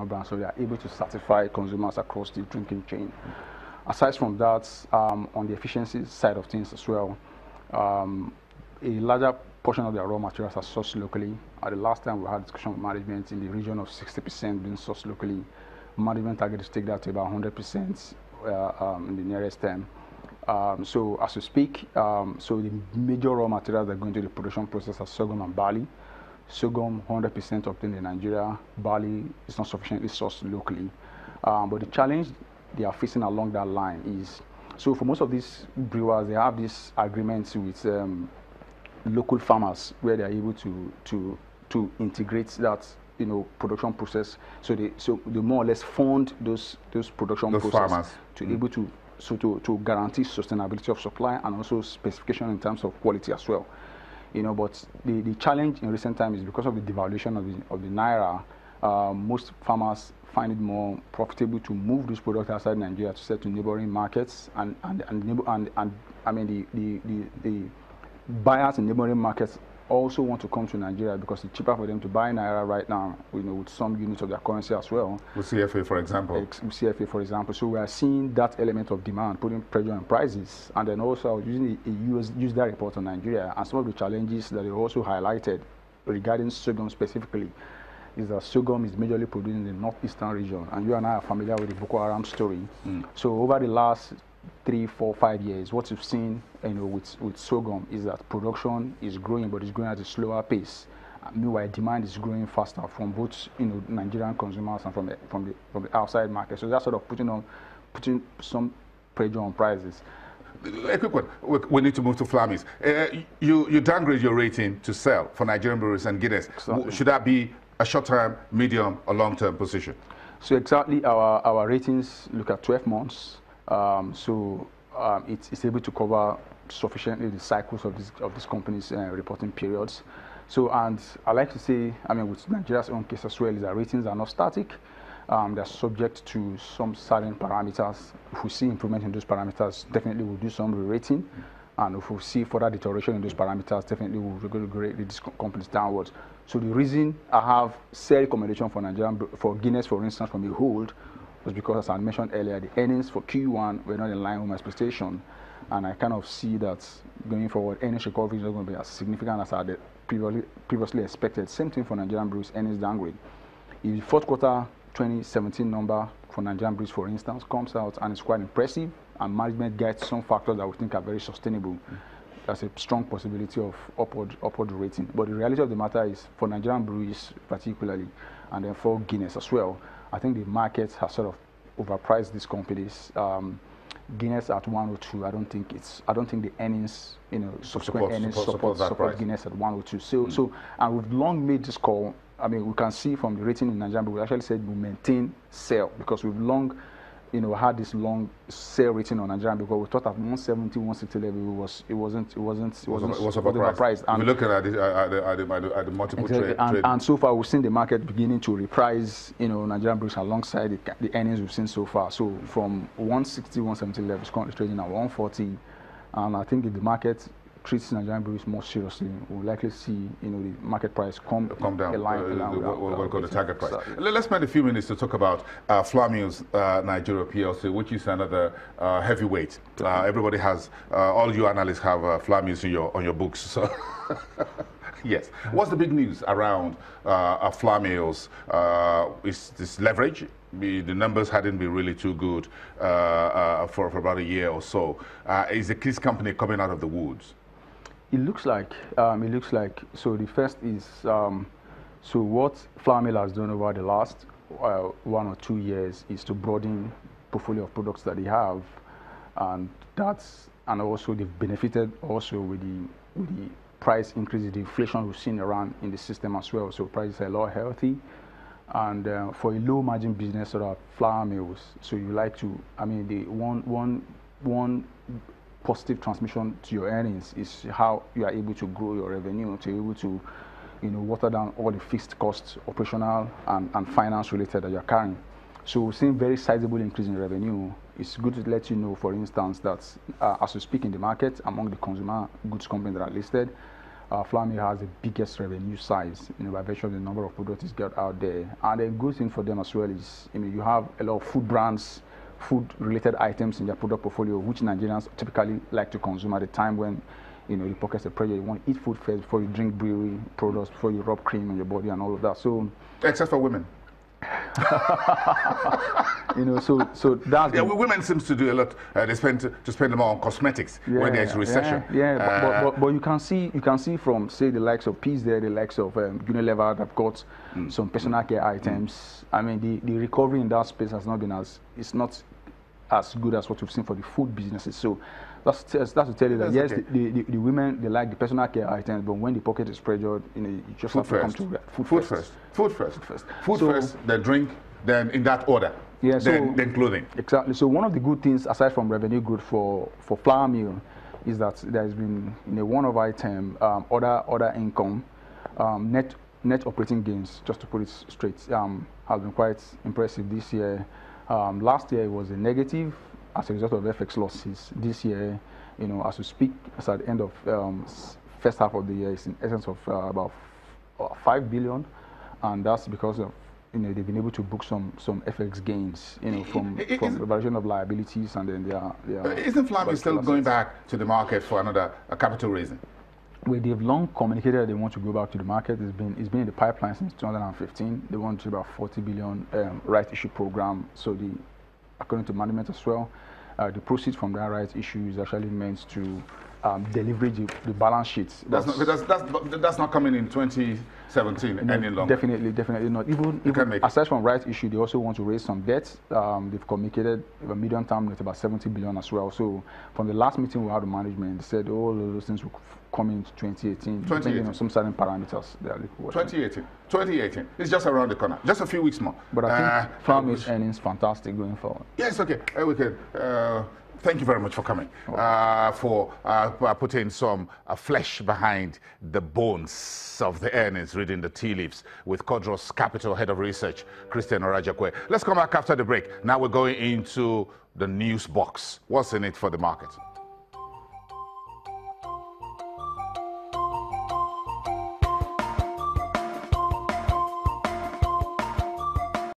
brand, so they are able to satisfy consumers across the drinking chain. Aside from that, on the efficiency side of things as well, a larger portion of their raw materials are sourced locally. At the last time we had discussion with management, in the region of 60% being sourced locally. Management target to take that to about 100% in the nearest term. So as we speak, so the major raw materials that go into the production process are sorghum and barley. Sorghum, 100% obtained in Nigeria. Barley is not sufficiently sourced locally. But the challenge they are facing along that line is, so for most of these brewers, they have these agreements with local farmers where they are able to integrate that production process. So they more or less fund those production processes farmers to able to guarantee sustainability of supply and also specification in terms of quality as well. But the challenge in recent times is because of the devaluation of the naira. Most farmers find it more profitable to move these products outside Nigeria to sell to neighboring markets, and I mean the buyers in neighboring markets also want to come to Nigeria because it's cheaper for them to buy naira right now, with some units of their currency as well. With CFA, for example. CFA, for example. So we are seeing that element of demand putting pressure on prices, and then also using use that report on Nigeria, and some of the challenges that they also highlighted regarding sorghum specifically is that sorghum is majorly produced in the northeastern region, and you and I are familiar with the Boko Haram story. So over the last 3, 4, 5 years, what you've seen, with sorghum is that production is growing, but it's growing at a slower pace. Meanwhile, demand is growing faster from both, Nigerian consumers and from the outside market. So that's sort of putting some pressure on prices. A quick one. We need to move to Flammies. You downgrade your rating to sell for Nigerian breweries and Guinness. Exactly. Should that be a short-term, medium, or long-term position? So exactly, our ratings look at 12 months. It's able to cover sufficiently the cycles of these companies' reporting periods. So, and I like to say, with Nigeria's own case as well, is that ratings are not static. They're subject to some certain parameters. If we see improvement in those parameters, definitely we'll do some re-rating. And if we see further deterioration in those parameters, definitely we'll regulate these companies downwards. So the reason I have sell recommendation for Guinness, for instance, from a hold, was because, as I mentioned earlier, the earnings for Q1 were not in line with my expectation, and I kind of see that going forward, earnings recovery is not going to be as significant as I had previously expected. Same thing for Nigerian breweries, earnings downgrade. If the fourth quarter 2017 number for Nigerian breweries, for instance, comes out and it's quite impressive, and management gets some factors that we think are very sustainable, there's a strong possibility of upward rating. But the reality of the matter is, for Nigerian breweries particularly, and then for Guinness as well, I think the market has sort of overpriced these companies. Guinness at 102, I don't think the earnings, subsequent earnings support Guinness at 102. So, and we've long made this call. We can see from the rating in Nigeria, but we actually said we maintain sell, because we've long, had this long sell rating on Nigeria, because we thought at 170, 160 level it wasn't overpriced. And we're looking at the multiple exactly. trade. And so far, we've seen the market beginning to reprice, Nigerian breweries alongside the earnings we've seen so far. So from 160, 170 levels, currently trading at 140, and I think if the market treats Nigerian breweries more seriously, we'll likely see, the market price come down. We'll go to target price. Let's spend a few minutes to talk about Flammies Nigeria PLC, which is another heavyweight. Everybody has, all you analysts have Flammies on your books. So yes. What's the big news around Flammies? Is this leverage? The numbers hadn't been really too good for about a year or so. Is the Kiss company coming out of the woods? It looks like. So the first is, so what Flammies has done over the last 1 or 2 years is to broaden portfolio of products that they have, and also they've benefited also with the price increases, the inflation we've seen around in the system as well. So prices are a lot healthy, and for a low margin business sort of flour mills, so you like to, the one positive transmission to your earnings is how you are able to grow your revenue, to be able to, water down all the fixed costs, operational and finance related, that you're carrying. So we're seeing very sizable increase in revenue. It's good to let you know, for instance, that as we speak in the market, among the consumer goods companies that are listed, flour mill has the biggest revenue size, by virtue of the number of products it's got out there. And the good thing for them as well is, you have a lot of food brands, food-related items in their product portfolio, which Nigerians typically like to consume at a time when, the pockets of pressure. You want to eat food first before you drink brewery products, before you rub cream on your body and all of that. So, except for women. So that's women seems to do a lot. They spend more on cosmetics when there's recession. But you can see from, say, the likes of Peace there, the likes of Unilever, they've got some personal care items. I mean, the recovery in that space has not been it's not as good as what we've seen for the food businesses. So that's to tell you that yes, okay. the women, they like the personal care items, but when the pocket is pressured, you just have to come to food first, then drink, then in that order. Yeah, then clothing. Exactly. So one of the good things, aside from revenue growth for flour mill, is that there has been one-off item, other income, net operating gains. Just to put it straight, has been quite impressive this year. Last year it was a negative as a result of FX losses. This year, as we speak, as at the end of first half of the year, it's in essence of about 5 billion, and that's because of they've been able to book some FX gains, from the valuation of liabilities, and then their isn't Flammy still going back to the market for another capital raising? Well, they've long communicated they want to go back to the market. It's been in the pipeline since 2015. They want to do about 40 billion right issue program. So according to management as well, the proceeds from that right issue is actually meant to deliver the balance sheets. That's not coming in 2017 any longer. Definitely not. Even aside from right issue, they also want to raise some debt. They've communicated a medium term with about 70 billion as well. So from the last meeting we had with management, they said all of those things will come in 2018. Depending on some certain parameters. 2018. It's just around the corner. Just a few weeks more. But I think Flammy's earnings fantastic going forward. Yes, okay. We can. Thank you very much for coming, for putting some flesh behind the bones of the earnings, reading the tea leaves with Cordros Capital Head of Research, Christian Orajakwe. Let's come back after the break. Now we're going into the news box. What's in it for the market?